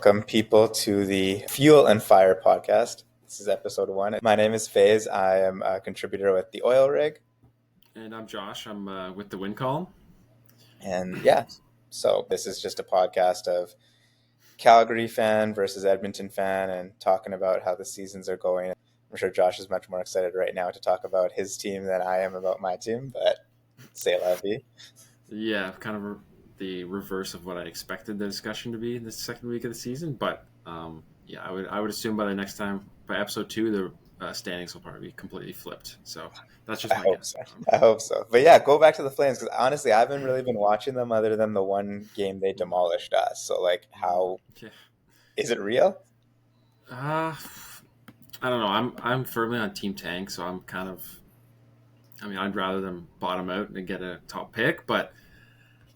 Welcome, people, to the Fuel and Fire podcast. This is episode 1. My name is Faiz. I am a contributor with the Oil Rig. And I'm Josh. I'm with the Win Column. And yeah, so this is just a podcast of Calgary fan versus Edmonton fan and talking about how the seasons are going. I'm sure Josh is much more excited right now to talk about his team than I am about my team, but c'est la vie. Yeah, kind of the reverse of what I expected the discussion to be in the second week of the season. But yeah, I would assume by episode 2, the standings will probably be completely flipped. So that's just my guess. I hope so. But yeah, go back to the Flames, because honestly, I haven't really been watching them other than the one game they demolished us. So is it real? I don't know. I'm firmly on Team Tank, so I'm kind of. I mean, I'd rather them bottom out and get a top pick, but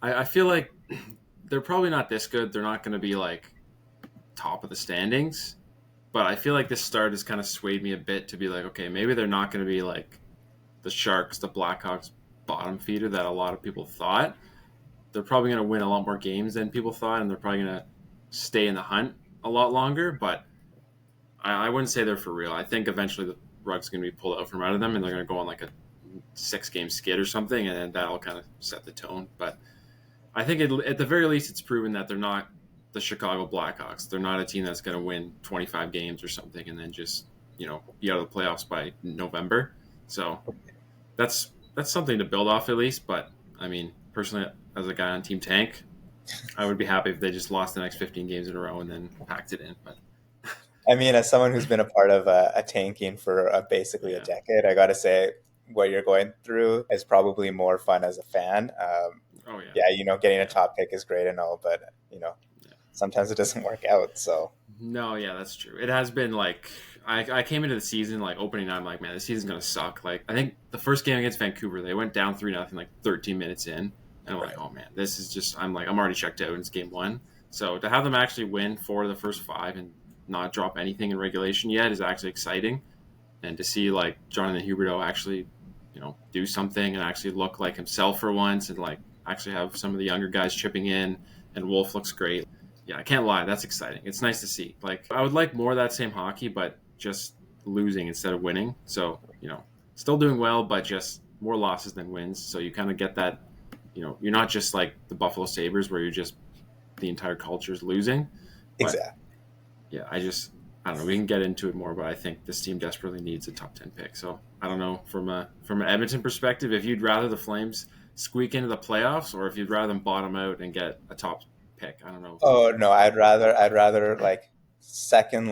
I feel like they're probably not this good. They're not going to be like top of the standings, but I feel like this start has kind of swayed me a bit to be like, okay, maybe they're not going to be like the Sharks, the Blackhawks bottom feeder that a lot of people thought. They're probably going to win a lot more games than people thought, and they're probably going to stay in the hunt a lot longer, but I wouldn't say they're for real. I think eventually the rug's going to be pulled out from under them, and they're going to go on like a 6-game skid or something, and then that'll kind of set the tone. But I think at the very least, it's proven that they're not the Chicago Blackhawks. They're not a team that's going to win 25 games or something and then just, be out of the playoffs by November. So that's something to build off at least. But I mean, personally, as a guy on Team Tank, I would be happy if they just lost the next 15 games in a row and then packed it in. But I mean, as someone who's been a part of a tanking for basically a decade, I got to say what you're going through is probably more fun as a fan. Getting a top pick is great and all, but sometimes it doesn't work out. So no, yeah, that's true. It has been like I came into the season like opening night. I'm like, man, this season's gonna suck. Like I think the first game against Vancouver, they went down 3-0 like 13 minutes in, and I'm like, oh man, this is just. I'm already checked out. It's game 1. So to have them actually win 4 of the first 5 and not drop anything in regulation yet is actually exciting, and to see like Jonathan Huberdeau actually, do something and actually look like himself for once, and like actually have some of the younger guys chipping in, and Wolf looks great. Yeah, I can't lie. That's exciting. It's nice to see. Like, I would like more of that same hockey, but just losing instead of winning. So, still doing well, but just more losses than wins. So you kind of get that, you're not just like the Buffalo Sabres where you're just the entire culture is losing. But, exactly. Yeah, I don't know. We can get into it more, but I think this team desperately needs a top 10 pick. So I don't know from an Edmonton perspective, if you'd rather the Flames squeak into the playoffs or if you'd rather them bottom out and get a top pick. I don't know. Oh no, I'd rather like second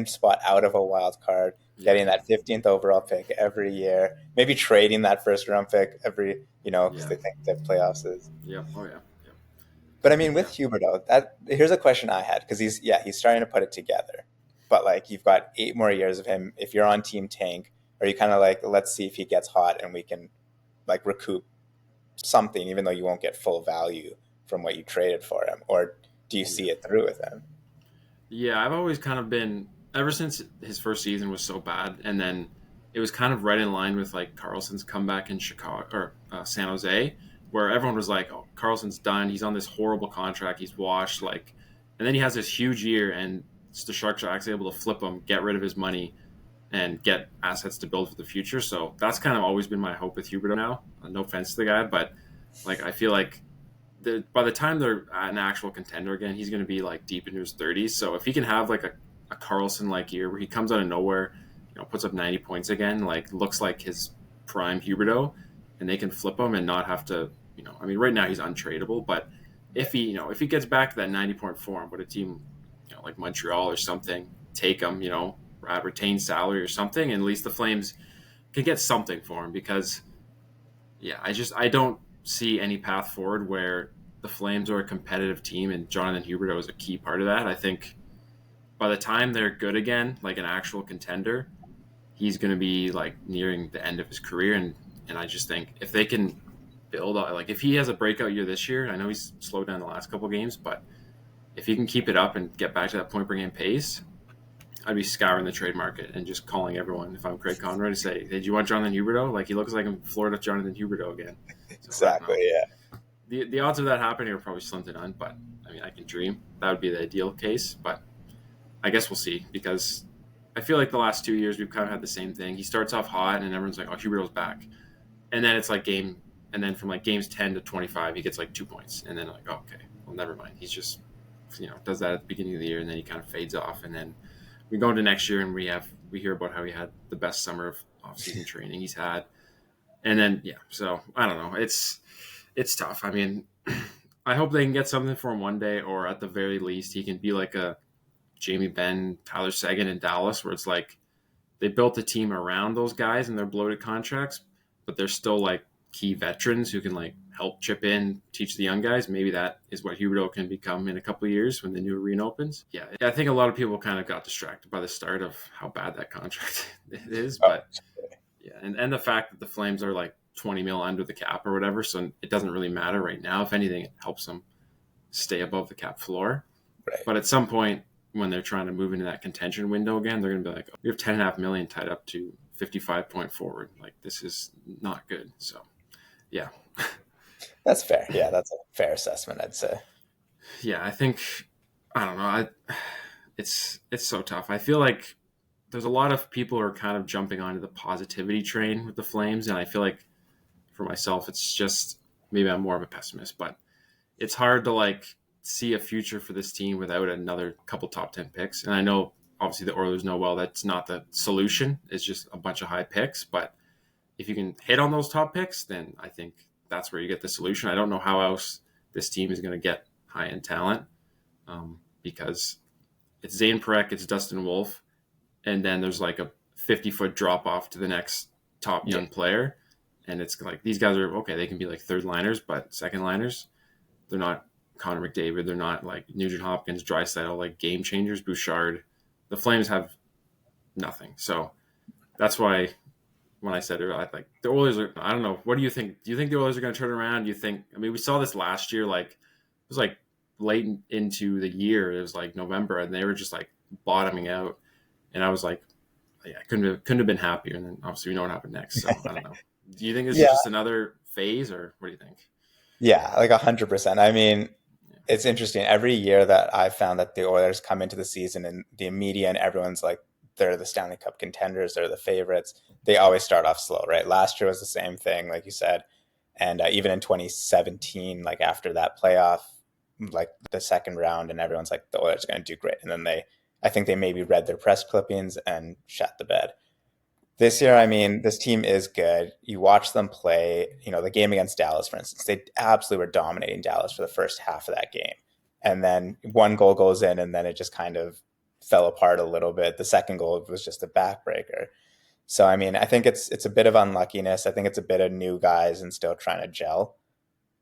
spot out of a wild card, getting that 15th overall pick every year, maybe trading that first round pick every, because they think that playoffs is. Yeah. Oh yeah. But I mean, with Huberdeau, here's a question I had, because he's starting to put it together. But like, you've got 8 more years of him. If you're on Team Tank, are you kind of like, let's see if he gets hot and we can like recoup something, even though you won't get full value from what you traded for him? Or do you see it through with him? Yeah, I've always kind of been, ever since his first season was so bad, and then it was kind of right in line with like Carlson's comeback in Chicago or San Jose, where everyone was like, oh, Carlson's done. He's on this horrible contract. He's washed. Like, and then he has this huge year, and the Sharks are actually able to flip him, get rid of his money, and get assets to build for the future. So that's kind of always been my hope with Huberdeau now. No offense to the guy, but like I feel like by the time they're an actual contender again, he's going to be like deep into his 30s. So if he can have like a Carlson-like year where he comes out of nowhere, puts up 90 points again, like looks like his prime Huberdeau, and they can flip him and not have to, I mean, right now he's untradeable, but if he gets back to that 90-point form, would a team, like Montreal or something, take him, retain salary or something, and at least the Flames can get something for him, because I don't see any path forward where the Flames are a competitive team and Jonathan Huberdeau is a key part of that. I think by the time they're good again, like an actual contender, he's going to be like nearing the end of his career, and I just think if they can build, like if he has a breakout year this year, I know he's slowed down the last couple games, but if he can keep it up and get back to that point per game pace, I'd be scouring the trade market and just calling everyone, if I'm Craig Conroy, to say, hey, do you want Jonathan Huberdeau? Like, he looks like a Florida Jonathan Huberdeau again. So, exactly, yeah. The odds of that happening are probably slim to none, but I mean, I can dream. That would be the ideal case, but I guess we'll see, because I feel like the last 2 years we've kind of had the same thing. He starts off hot and everyone's like, oh, Huberdeau's back. And then it's like and then from like games 10 to 25, he gets like 2 points. And then like, oh, okay, well, never mind. He's just, does that at the beginning of the year, and then he kind of fades off. And then we go into next year and we hear about how he had the best summer of off-season training he's had. And then, so I don't know. It's tough. I mean, I hope they can get something for him one day, or at the very least, he can be like a Jamie Benn, Tyler Seguin in Dallas, where it's like they built a team around those guys and their bloated contracts, but they're still like key veterans who can like help chip in, teach the young guys. Maybe that is what Huberdeau can become in a couple of years when the new arena opens. Yeah, I think a lot of people kind of got distracted by the start of how bad that contract is, but and the fact that the Flames are like 20 mil under the cap or whatever, so it doesn't really matter right now. If anything, it helps them stay above the cap floor. Right. But at some point, when they're trying to move into that contention window again, they're going to be like, oh, we have $10.5 million tied up to 55 point forward. Like, this is not good. So, yeah. That's fair. Yeah, that's a fair assessment, I'd say. Yeah, I think, I don't know. It's so tough. I feel like there's a lot of people who are kind of jumping onto the positivity train with the Flames. And I feel like for myself, it's just, maybe I'm more of a pessimist, but it's hard to like see a future for this team without another couple top 10 picks. And I know obviously the Oilers know well that's not the solution. It's just a bunch of high picks. But if you can hit on those top picks, then I think that's where you get the solution. I don't know how else this team is going to get high-end talent, because it's Zane Parekh, it's Dustin Wolf, and then there's like a 50-foot drop-off to the next top young player. And it's like these guys are, okay, they can be like third liners, but second liners, they're not Connor McDavid. They're not like Nugent Hopkins, Draisaitl, like game changers, Bouchard. The Flames have nothing. So that's why when I said it, I like the Oilers are, I don't know. What do you think? Do you think the Oilers are going to turn around? Do you think, I mean, we saw this last year, like it was like late into the year. It was like November and they were just like bottoming out. And I was like, I couldn't have been happier. And then obviously we know what happened next. So I don't know. Do you think this is just another phase, or what do you think? Yeah, like 100%. I mean, it's interesting. Every year that I've found that the Oilers come into the season and the media and everyone's like, they're the Stanley Cup contenders, they're the favorites. They always start off slow, right? Last year was the same thing, like you said. And even in 2017, like after that playoff, like the second round, and everyone's like, the Oilers are going to do great. And then I think they maybe read their press clippings and shut the bed. This year, I mean, this team is good. You watch them play, the game against Dallas, for instance, they absolutely were dominating Dallas for the first half of that game. And then one goal goes in, and then it just kind of fell apart a little bit. The second goal was just a backbreaker. So, I mean, I think it's a bit of unluckiness. I think it's a bit of new guys and still trying to gel.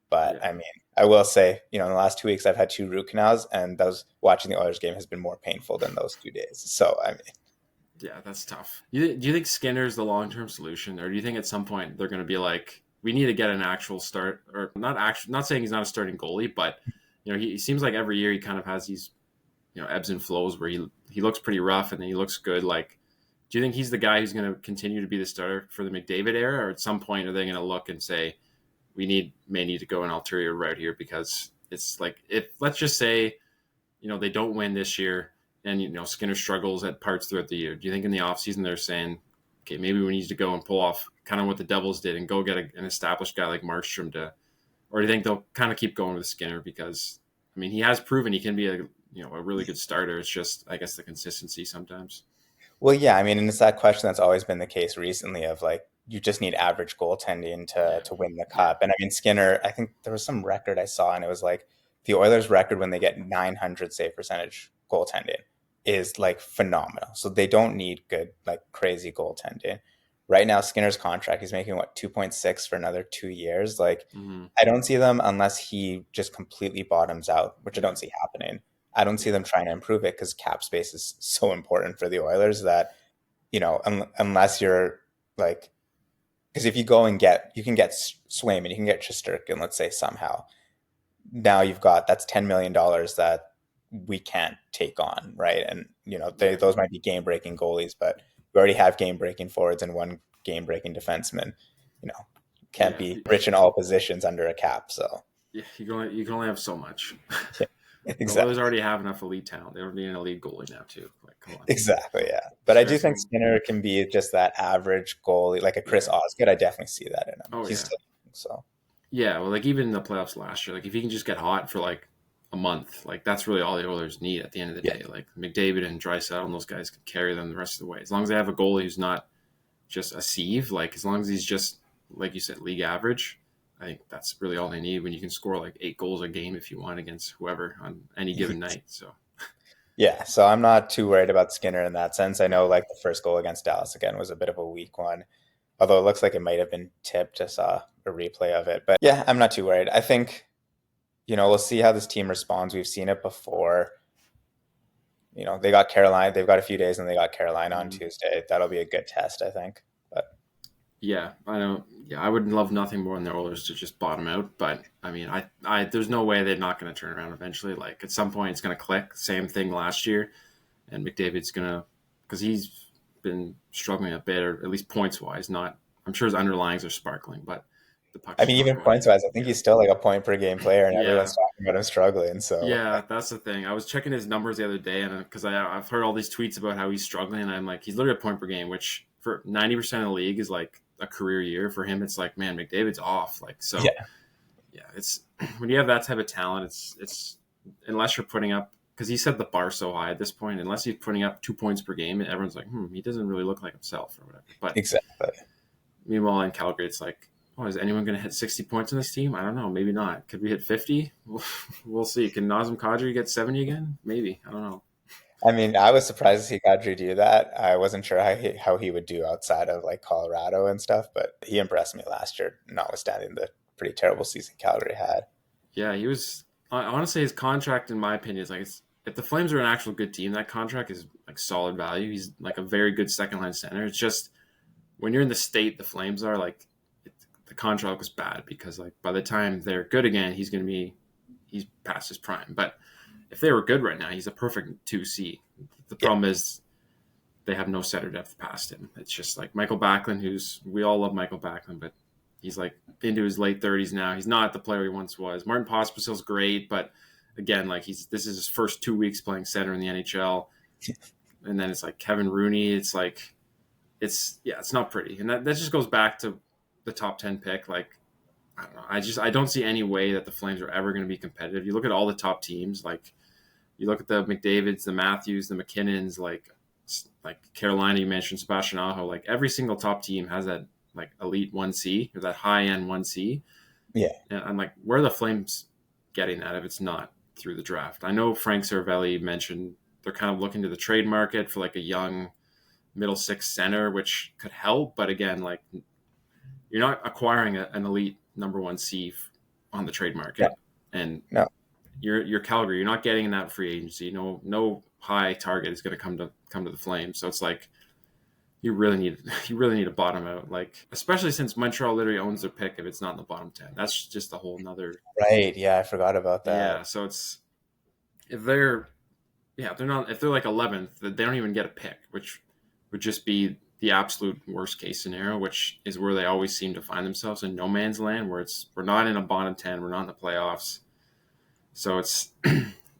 But, I mean, I will say, in the last 2 weeks, I've had 2 root canals, and watching the Oilers game has been more painful than those 2 days. So, I mean. Yeah, that's tough. Do you think Skinner's the long-term solution, or do you think at some point they're going to be like, we need to get an actual start, or not saying he's not a starting goalie, but he seems like every year he kind of has these ebbs and flows where he looks pretty rough and then he looks good. Like, do you think he's the guy who's going to continue to be the starter for the McDavid era, or at some point are they going to look and say we may need to go an ulterior route here, because it's like, if let's just say they don't win this year, and, Skinner struggles at parts throughout the year, do you think in the offseason they're saying, okay, maybe we need to go and pull off kind of what the Devils did and go get an established guy like Markstrom or do you think they'll kind of keep going with Skinner? Because, I mean, he has proven he can be a really good starter. It's just, I guess, the consistency sometimes. Well, yeah, I mean, and it's that question that's always been the case recently of like, you just need average goaltending to win the cup. And I mean, Skinner, I think there was some record I saw, and it was like the Oilers record when they get 900 save percentage goaltending is like phenomenal. So they don't need good, like crazy goaltending. Right now, Skinner's contract, he's making 2.6 for another 2 years. Like, I don't see them, unless he just completely bottoms out, which I don't see happening. I don't see them trying to improve it, because cap space is so important for the Oilers that, unless you're like, because if you go and you can get Swayman, you can get Shesterkin, let's say somehow. Now that's $10 million that we can't take on, right? And those might be game-breaking goalies, but we already have game-breaking forwards and one game-breaking defenseman. Can't be rich in all positions under a cap. So yeah, you can only have so much. The Oilers Exactly. already have enough elite talent. They don't need an elite goalie now too. Like, come on, Exactly, yeah. But I do stretch think them. Skinner can be just that average goalie, like a Chris Yeah. Osgood. I definitely see that in him. Oh He's yeah. still so Yeah. Well, like even in the playoffs last year, like if he can just get hot for like a month, like that's really all the Oilers need at the end of the yeah, day. Like McDavid and Draisaitl and those guys can carry them the rest of the way. As long as they have a goalie who's not just a sieve, like as long as he's just like you said, league average. I think that's really all they need when you can score like 8 goals a game if you want against whoever on any given night. So yeah. So I'm not too worried about Skinner in that sense. I know like the first goal against Dallas again was a bit of a weak one, although it looks like it might have been tipped. I saw a replay of it, but yeah, I'm not too worried. I think we'll see how this team responds. We've seen it before. They got Carolina. They've got a few days, and they got Carolina on mm, Tuesday. That'll be a good test, I think. But yeah, I know. Yeah, I would love nothing more than the Oilers to just bottom out. But I mean, there's no way they're not going to turn around eventually. Like at some point, it's going to click. Same thing last year, and McDavid's going to because he's been struggling a bit, or at least points wise. Not, I'm sure his underlyings are sparkling, but the puck's I just mean, not even going points in. wise, I think Yeah, he's still like a point per game player, and everyone's yeah. talking about him struggling. So Yeah, that's the thing. I was checking his numbers the other day, and because I've heard all these tweets about how he's struggling, and I'm like, he's literally a point per game, which for 90% of the league is like a career year. For him, it's like, man, McDavid's off. Like, so yeah, yeah, it's when you have that type of talent, it's unless you're putting up because he set the bar so high at this point, unless he's putting up 2 points per game, and everyone's like, he doesn't really look like himself or whatever. But exactly. meanwhile, in Calgary, it's like, oh, is anyone going to hit 60 points on this team? I don't know. Maybe not. Could we hit 50? We'll see. Can Nazem Kadri get 70 again? Maybe. I don't know. I mean, I was surprised to see Kadri do that. I wasn't sure how he would do outside of like Colorado and stuff, but he impressed me last year, notwithstanding the pretty terrible season Calgary had. Yeah, he was. Honestly, his contract, in my opinion, is like if the Flames are an actual good team, that contract is like solid value. He's like a very good second line center. It's just when you're in the state the Flames are, like the contract was bad because like by the time they're good again, he's past his prime. But if they were good right now, he's a perfect 2C. The Yeah, problem is they have no center depth past him. It's just like Michael Backlund, who's we all love Michael Backlund, but he's like into his late 30s now. He's not the player he once was. Martin Pospisil's great, but again, like this is his first 2 weeks playing center in the NHL, and then it's like Kevin Rooney. It's like it's not pretty, and that just goes back to the top 10 pick. Like I don't know. I don't see any way that the Flames are ever going to be competitive. You look at all the top teams, like you look at the McDavids, the Matthews, the McKinnons, like Carolina. You mentioned Sebastian Aho. Like every single top team has that like elite 1C or that high end 1C. yeah, And I'm like, where are the Flames getting that if it's not through the draft? I know Frank Cervelli mentioned they're kind of looking to the trade market for like a young middle six center, which could help. But again, like you're not acquiring an elite number 1C on the trade no, market, and no. you're Calgary. You're not getting in that free agency. No high target is going to come to the Flames. So it's like you really need to bottom out. Like especially since Montreal literally owns their pick if it's not in the bottom 10. That's just a whole nother. Right. Yeah, I forgot about that. Yeah. So it's if they're if they're like 11th, they don't even get a pick, which would just be the absolute worst case scenario, which is where they always seem to find themselves in no man's land, where we're not in a bottom 10, we're not in the playoffs. So it's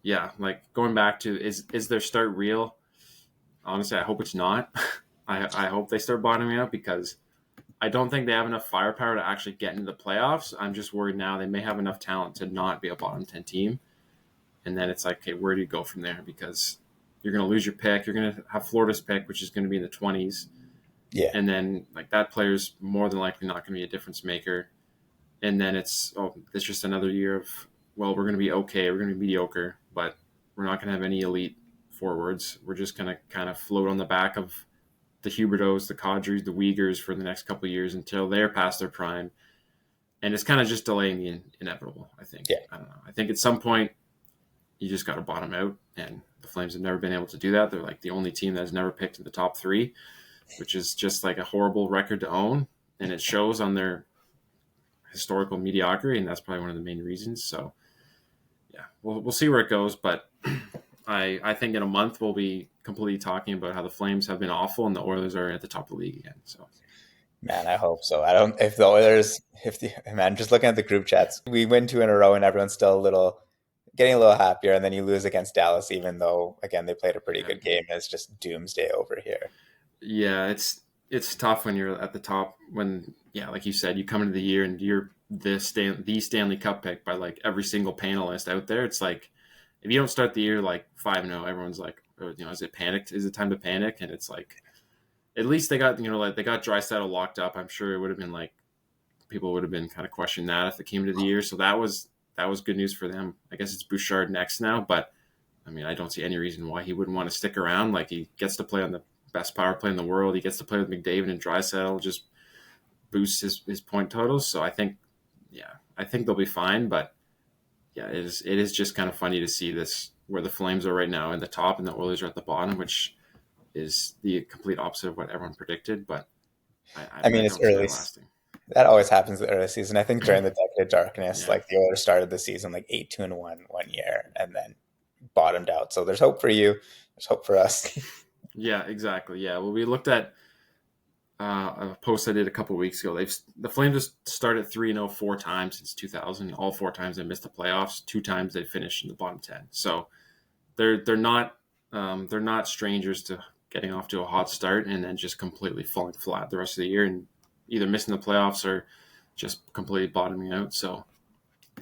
yeah, like going back to is their start real? Honestly, I hope it's not. I hope they start bottoming out because I don't think they have enough firepower to actually get into the playoffs. I'm just worried now they may have enough talent to not be a bottom 10 team. And then it's like, okay, where do you go from there? Because you're going to lose your pick. You're going to have Florida's pick, which is going to be in the 20s. Yeah, And then like that player's more than likely not going to be a difference maker. And then it's just another year of, well, we're going to be okay. We're going to be mediocre, but we're not going to have any elite forwards. We're just going to kind of float on the back of the Huberdeaus, the Kadris, the Uyghurs for the next couple of years until they're past their prime. And it's kind of just delaying the inevitable, I think. yeah. I don't know. I think at some point you just got to bottom out, and the Flames have never been able to do that. They're like the only team that has never picked in the top 3, which is just like a horrible record to own, and it shows on their historical mediocrity, and that's probably one of the main reasons. So, yeah, we'll see where it goes, but I think in a month we'll be completely talking about how the Flames have been awful and the Oilers are at the top of the league again. So, Man, I hope so. I don't. If the man, just looking at the group chats, we win 2 in a row, and everyone's still a little getting a little happier, and then you lose against Dallas, even though again they played a pretty Yeah. good game. It's just doomsday over here. Yeah, it's tough when you're at the top. When like you said, you come into the year and you're the Stanley Cup pick by like every single panelist out there. It's like if you don't start the year like 5-0, everyone's like, is it panicked? Is it time to panic? And it's like at least they got like they got Draisaitl locked up. I'm sure it would have been like people would have been kind of questioning that if it came to the year. So that was good news for them. I guess it's Bouchard next now, but I mean I don't see any reason why he wouldn't want to stick around. Like he gets to play on the best power play in the world. He gets to play with McDavid and Draisaitl, just boosts his point totals. So I think they'll be fine. But yeah, it is just kind of funny to see this where the Flames are right now in the top and the Oilers are at the bottom, which is the complete opposite of what everyone predicted. But I mean, I it's don't see early. that lasting. That always happens in the early season. I think during the decade of darkness, Yeah. like the Oilers started the season like 8-2-1 one year and then bottomed out. So there's hope for you. There's hope for us. Yeah, exactly. Yeah. Well, we looked at a post I did a couple of weeks ago. The Flames have started 3-0 4 times since 2000. All 4 times they missed the playoffs. 2 times they finished in the bottom 10. So they're not strangers to getting off to a hot start and then just completely falling flat the rest of the year and either missing the playoffs or just completely bottoming out. So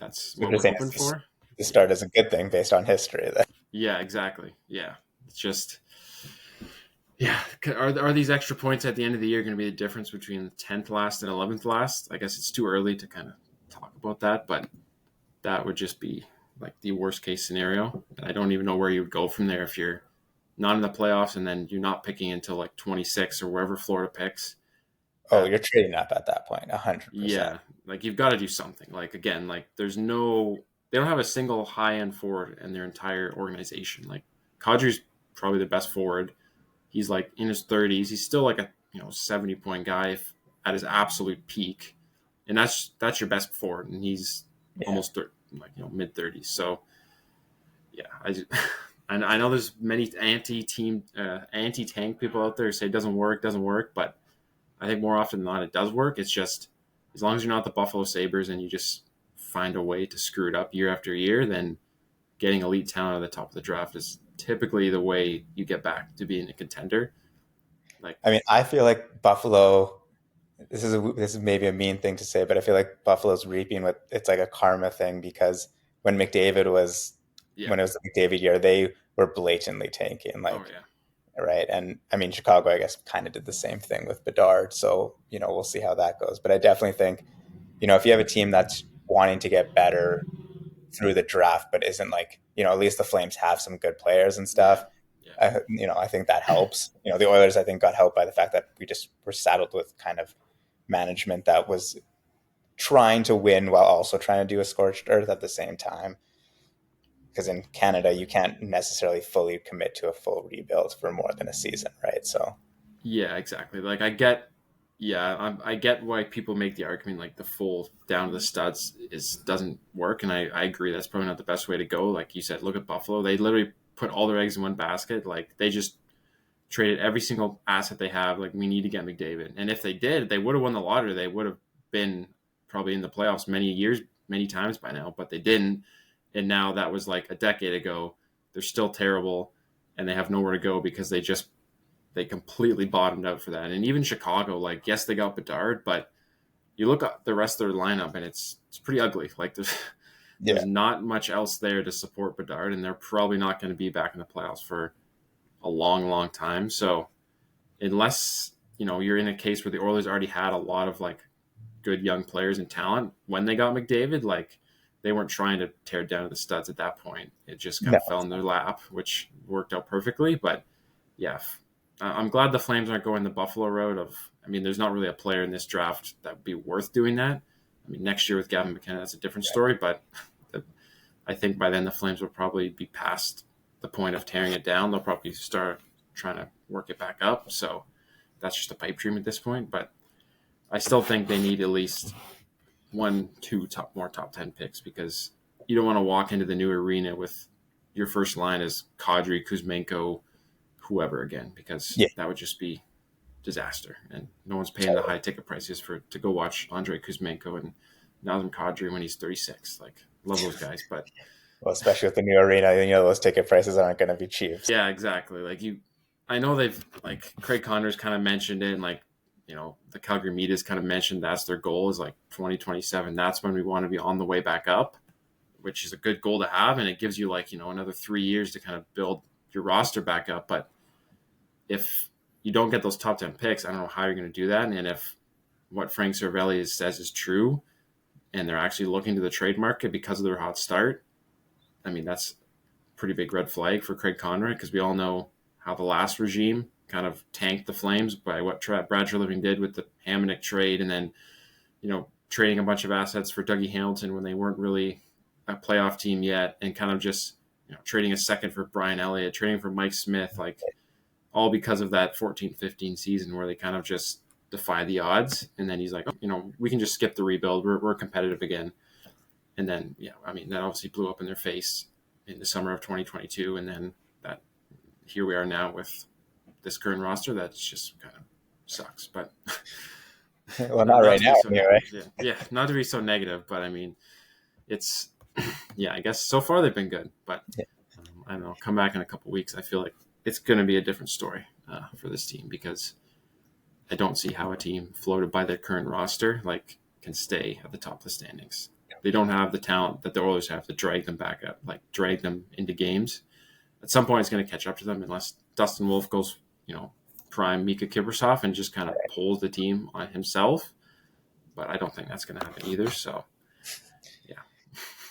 that's You're what just we're saying hoping for. the start is a good thing based on history. Then. Yeah, exactly. Yeah, it's just. Yeah, are these extra points at the end of the year going to be the difference between 10th last and 11th last? I guess it's too early to kind of talk about that, but that would just be like the worst case scenario. And I don't even know where you would go from there if you're not in the playoffs and then you're not picking until like 26 or wherever Florida picks. Oh, you're trading up at that point, 100%. Yeah, like you've got to do something. Like again, like they don't have a single high end forward in their entire organization. Like Kadri's probably the best forward. He's like in his 30s. He's still like a 70-point guy at his absolute peak, and that's your best forward. And he's almost mid 30s. So yeah, I know there's many anti-tank people out there who say it doesn't work, but I think more often than not it does work. It's just as long as you're not the Buffalo Sabres and you just find a way to screw it up year after year, then getting elite talent at the top of the draft is typically the way you get back to being a contender. Like, I mean, I feel like Buffalo. This is maybe a mean thing to say, but I feel like Buffalo's reaping what it's like a karma thing because when McDavid was when it was the McDavid year, they were blatantly tanking, like right. And I mean, Chicago, I guess, kind of did the same thing with Bedard. So we'll see how that goes. But I definitely think if you have a team that's wanting to get better through the draft, but isn't like at least the Flames have some good players and stuff. I think that helps. The Oilers, I think, got helped by the fact that we just were saddled with kind of management that was trying to win while also trying to do a scorched earth at the same time. Because in Canada, you can't necessarily fully commit to a full rebuild for more than a season, right? So yeah, exactly. Like I get why people make the argument like the full down to the studs doesn't work, and I agree that's probably not the best way to go. Like you said, look at Buffalo; they literally put all their eggs in one basket. Like they just traded every single asset they have. Like we need to get McDavid, and if they did, they would have won the lottery. They would have been probably in the playoffs many times by now, but they didn't. And now that was like a decade ago. They're still terrible, and they have nowhere to go because they completely bottomed out for that. And even Chicago, like yes, they got Bedard, but you look at the rest of their lineup, and it's pretty ugly. Like there's not much else there to support Bedard, and they're probably not going to be back in the playoffs for a long, long time. So unless you're in a case where the Oilers already had a lot of like good young players and talent when they got McDavid, like they weren't trying to tear down the studs at that point. It just kind of fell in their lap, which worked out perfectly. But yeah, I'm glad the Flames aren't going the Buffalo road of. I mean, there's not really a player in this draft that would be worth doing that. I mean, next year with Gavin McKenna, that's a different story. But I think by then the Flames will probably be past the point of tearing it down. They'll probably start trying to work it back up. So that's just a pipe dream at this point. But I still think they need at least 1-2 top 10 picks because you don't want to walk into the new arena with your first line as Kadri, Kuzmenko, whoever again, because that would just be disaster. And no one's paying the high ticket prices to go watch Andrei Kuzmenko and Nazem Kadri when he's 36. Like, love those guys, but Well, especially with the new arena, those ticket prices aren't going to be cheap. Yeah, exactly. I know they've like Craig Connor's kind of mentioned it, and like the Calgary media's kind of mentioned that's their goal is like 2027. That's when we want to be on the way back up, which is a good goal to have, and it gives you like another 3 years to kind of build your roster back up. But if you don't get those top 10 picks, I don't know how you're going to do that. And if what Frank Cervelli says is true, and they're actually looking to the trade market because of their hot start, I mean, that's a pretty big red flag for Craig Conroy, because we all know how the last regime kind of tanked the Flames by what Brad Treliving did with the Hamonic trade, and then, trading a bunch of assets for Dougie Hamilton when they weren't really a playoff team yet, and kind of just, trading a second for Brian Elliott, trading for Mike Smith, like all because of that 14-15 season where they kind of just defy the odds. And then he's like, we can just skip the rebuild. We're competitive again. And then, that obviously blew up in their face in the summer of 2022. And then here we are now with this current roster that's just kind of sucks. But well, not right now, anyway. Yeah, not to be so negative, but I mean, it's I guess so far they've been good. But I don't know. Come back in a couple of weeks, I feel like it's going to be a different story for this team, because I don't see how a team floated by their current roster can stay at the top of the standings. They don't have the talent that the Oilers have to drag them back up, drag them into games. At some point, it's going to catch up to them unless Dustin Wolf goes, prime Mika Kibrasov and just kind of pulls the team on himself. But I don't think that's going to happen either. So, yeah.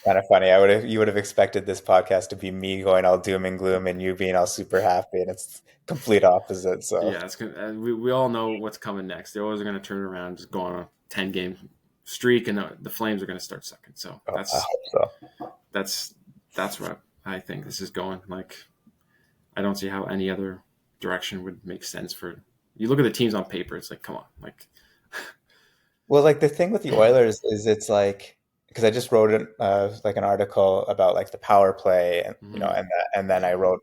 Kind of funny. You would have expected this podcast to be me going all doom and gloom and you being all super happy, and it's complete opposite. So yeah, we all know what's coming next. The Oilers are going to turn around, just go on a 10-game streak, and the Flames are going to start second. So I hope so. That's what I think this is going. I don't see how any other direction would make sense for. You look at the teams on paper, it's come on, Well, the thing with the Oilers is it's because I just wrote an article about the power play, and and then I wrote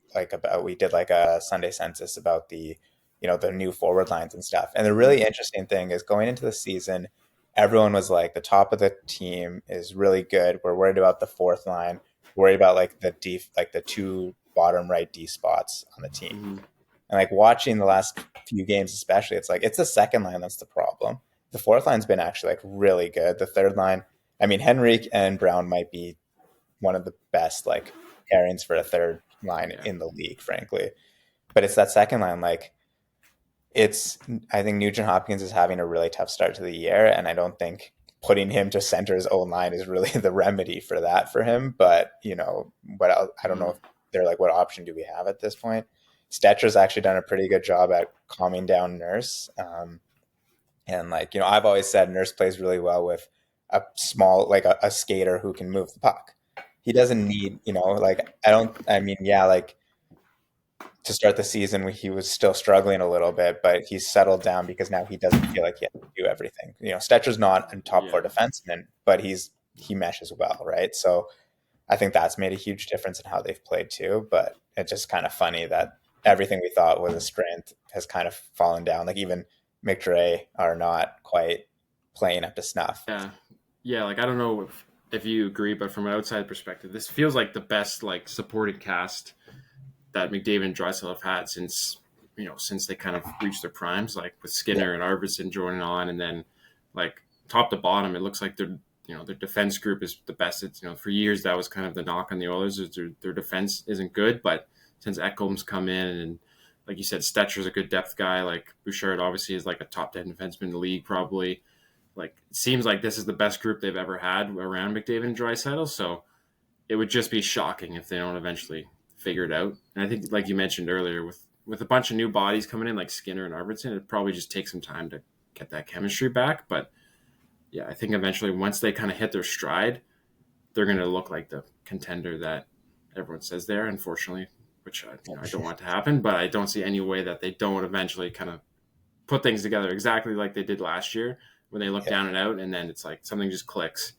we did a Sunday census about the the new forward lines and stuff. And the really interesting thing is, going into the season, everyone was the top of the team is really good. We're worried about the fourth line, worried about the two bottom right D spots on the team. Mm-hmm. And watching the last few games, especially, it's the second line that's the problem. The fourth line's been actually really good. The third line, I mean, Henrique and Brown might be one of the best pairings for a third line in the league, frankly. But it's that second line, I think Nugent Hopkins is having a really tough start to the year, and I don't think putting him to center his own line is really the remedy for that for him. But I don't know if they're what option do we have at this point? Stetcher's actually done a pretty good job at calming down Nurse. And I've always said Nurse plays really well with a small, a skater who can move the puck. He doesn't need, to start the season, he was still struggling a little bit, but he's settled down because now he doesn't feel like he has to do everything. Stetcher's not a top four defenseman, but he meshes well, right? So I think that's made a huge difference in how they've played too. But it's just kind of funny that everything we thought was a strength has kind of fallen down. Even McDavid are not quite playing up to snuff. Yeah. I don't know if you agree, but from an outside perspective, this feels like the best supported cast that McDavid and Draisaitl have had since they kind of reached their primes, with Skinner and Arvidsson joining on, and then top to bottom, it looks like their defense group is the best. It's for years that was kind of the knock on the Oilers, is their defense isn't good, but since Ekholm's come in, and like you said, Stetcher's a good depth guy. Bouchard obviously is a top 10 defenseman in the league, probably. It seems like this is the best group they've ever had around McDavid and Draisaitl. So it would just be shocking if they don't eventually figure it out. And I think, like you mentioned earlier, with a bunch of new bodies coming in, like Skinner and Arvidsson, it probably just takes some time to get that chemistry back. But yeah, I think eventually, once they kind of hit their stride, they're going to look like the contender that everyone says they are, unfortunately, which I don't want to happen, but I don't see any way that they don't eventually kind of put things together exactly like they did last year when they look down and out, and then it's something just clicks,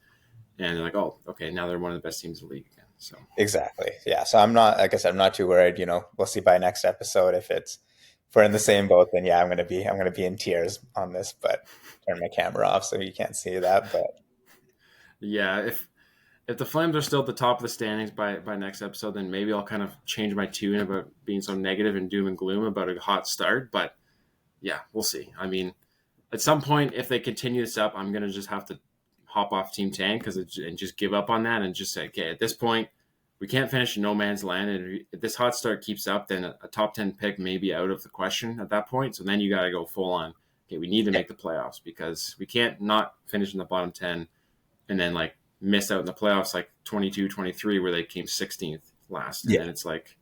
and they're oh, okay, now they're one of the best teams in the league again. So exactly, yeah. So I'm not too worried. We'll see by next episode if we're in the same boat. Then yeah, I'm gonna be in tears on this, but turn my camera off so you can't see that. But yeah, if the Flames are still at the top of the standings by next episode, then maybe I'll kind of change my tune about being so negative and doom and gloom about a hot start. But yeah, we'll see. I mean, at some point, if they continue this up, I'm going to just have to hop off Team Tank and just give up on that and just say, okay, at this point, we can't finish in no man's land. And if this hot start keeps up, then a top 10 pick may be out of the question at that point. So then you got to go full on. Okay, we need to make the playoffs because we can't not finish in the bottom 10 and then like miss out in the playoffs like 22, 23, where they came 16th last. And then it's like,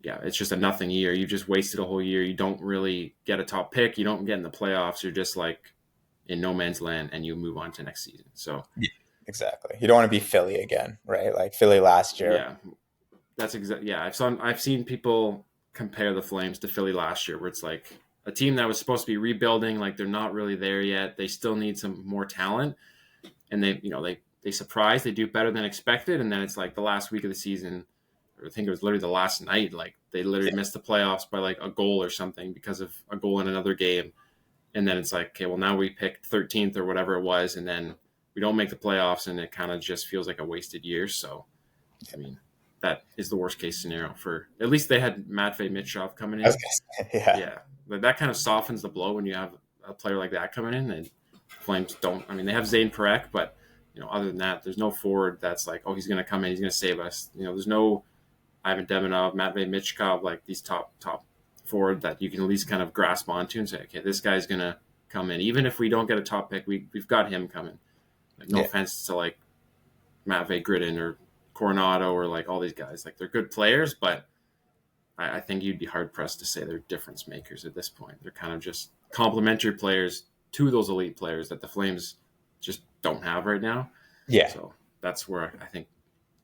yeah, it's just a nothing year. You just wasted a whole year. You don't really get a top pick. You don't get in the playoffs. You're just like in no man's land and you move on to next season. So exactly. You don't want to be Philly again, right? Like Philly last year. Yeah, that's exactly. Yeah, I've seen people compare the Flames to Philly last year, where it's like a team that was supposed to be rebuilding, like they're not really there yet. They still need some more talent, and they surprise. They do better than expected, and then it's like the last week of the season, or I think it was literally the last night. Like they literally missed the playoffs by like a goal or something because of a goal in another game, and then it's like, okay, well now we picked 13th or whatever it was, and then we don't make the playoffs, and it kind of just feels like a wasted year. So, I mean, that is the worst case scenario for at least they had Matvei Mitchov coming in. Yeah, but that kind of softens the blow when you have a player like that coming in. And Flames don't. I mean, they have Zane Parekh, but other than that, there's no forward that's like, oh, he's going to come in, he's going to save us. There's no Ivan Demonov, Matvei Mitchkov, like these top forward that you can at least kind of grasp onto and say, okay, this guy's going to come in, even if we don't get a top pick, we've got him coming. Like, no offense to like Matvei Gridin or Coronado or like all these guys. Like they're good players, but I think you'd be hard pressed to say they're difference makers at this point. They're kind of just complementary players to those elite players that the Flames just don't have right now. Yeah. So that's where I think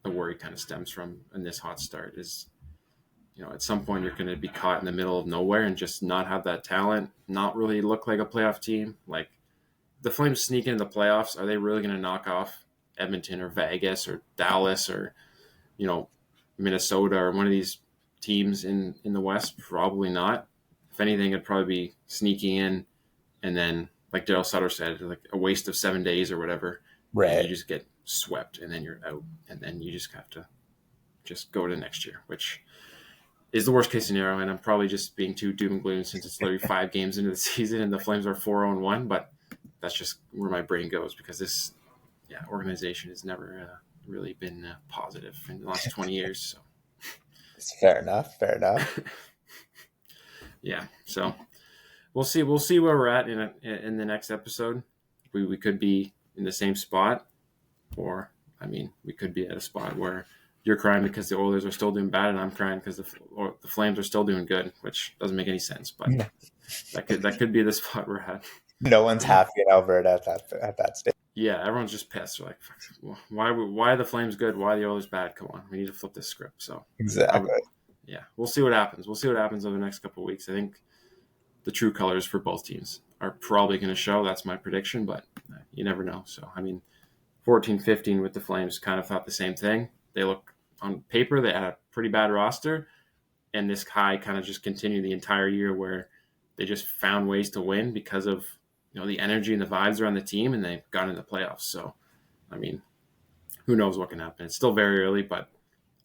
the worry kind of stems from in this hot start is, at some point you're going to be caught in the middle of nowhere and just not have that talent, not really look like a playoff team. Like the Flames sneak into the playoffs, are they really going to knock off Edmonton or Vegas or Dallas or, Minnesota or one of these teams in the West? Probably not. If anything, it'd probably be sneaking in and then, like Daryl Sutter said, like a waste of 7 days or whatever. Right. And you just get swept and then you're out. And then you just have to just go to next year, which is the worst case scenario. And I'm probably just being too doom and gloom since it's literally 5 games into the season and the Flames are 4-1. But that's just where my brain goes because this organization has never really been positive in the last 20 years. So fair enough. Yeah. So we'll see where we're at in the next episode. We could be in the same spot, or we could be at a spot where you're crying because the Oilers are still doing bad and I'm crying because the Flames are still doing good, which doesn't make any sense, but that could be the spot we're at. No one's happy in Alberta at that stage. Yeah, everyone's just pissed. They're like, why are the Flames good? Why are the Oilers bad? Come on, we need to flip this script. So exactly. We'll see what happens. We'll see what happens over the next couple of weeks. I think the true colors for both teams are probably going to show. That's my prediction, but you never know. So 14-15 with the Flames kind of thought the same thing. They look on paper they had a pretty bad roster, and this high kind of just continued the entire year where they just found ways to win because of the energy and the vibes around the team, and they've gotten in the playoffs. So, who knows what can happen? It's still very early, but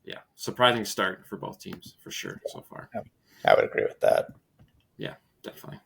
yeah, surprising start for both teams for sure so far. I would agree with that. Yeah, definitely.